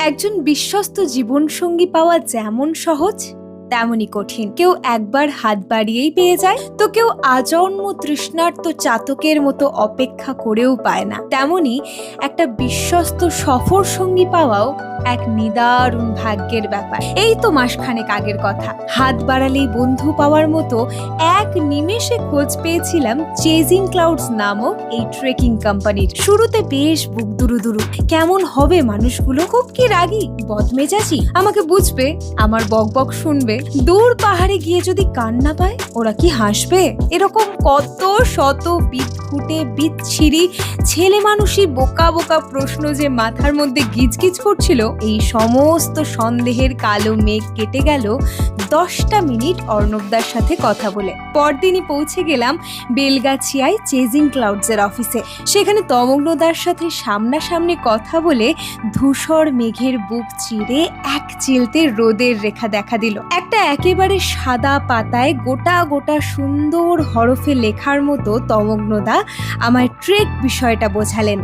একজন বিশ্বস্ত জীবনসঙ্গী পাওয়া যেমন সহজ তেমনই কঠিন। কেউ একবার হাত বাড়িয়েই পেয়ে যায়, তো কেউ আজন্ম তৃষ্ণার্ত চাতকের মতো অপেক্ষা করেও পায় না। তেমনি একটা বিশ্বস্ত সফর সঙ্গী পাওয়াও এক নিদারুণ ভাগ্যের ব্যাপার। এই তো মাসখানেক আগের কথা, হাত বাড়ালেই বন্ধু পাওয়ার মতো এক নিমেষে খোঁজ পেয়েছিলাম চেজিং ক্লাউডস নামক এই ট্রেকিং কোম্পানির। শুরুতে বেশ বুক দুরুদুরু, কেমন হবে মানুষগুলো, খুব কি রাগী বদমেজাজি, আমাকে বুঝবে, আমার বকবক শুনবে, দূর পাহাড়ে গিয়ে যদি কান্না পায় ওরা কি হাসবে, এরকম কত শত বিদঘুটে বিচ্ছিরি ছেলে মানুষই বোকা বোকা প্রশ্ন যে মাথার মধ্যে গিজগিজ করছিল, এই সমস্ত সন্দেহের কালো মেঘ কেটে গেল 10টা মিনিট অর্ণবদার সাথে কথা বলে। পরদিনই পৌঁছে গেলাম বেলগাছিয়ায় চেজিং ক্লাউডসের অফিসে। সেখানে তমগ্নদার সাথে সামনাসামনি কথা বলে ধূসর মেঘের বুক চিরে এক চিলতে রোদের রেখা দেখা দিল। একটা একেবারে সাদা পাতায় গোটা গোটা সুন্দর হরফে লেখার মতো তমগ্নদা আমায় ট্রেক বিষয়টা বোঝালেন,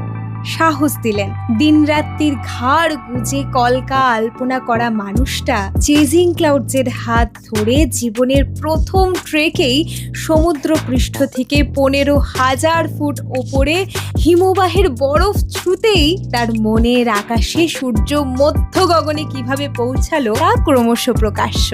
সাহস দিলেন। দিনরাত্রির ঘাড় গুজে কলকা আলপনা করা মানুষটা চেজিং ক্লাউডসের হাত ধরে জীবনের প্রথম ট্রেকেই সমুদ্র পৃষ্ঠ থেকে 15,000 ফুট ওপরে হিমবাহের বরফ ছুঁতেই তার মনের আকাশে সূর্য মধ্য গগনে কিভাবে পৌঁছালো তা ক্রমশ প্রকাশ্য।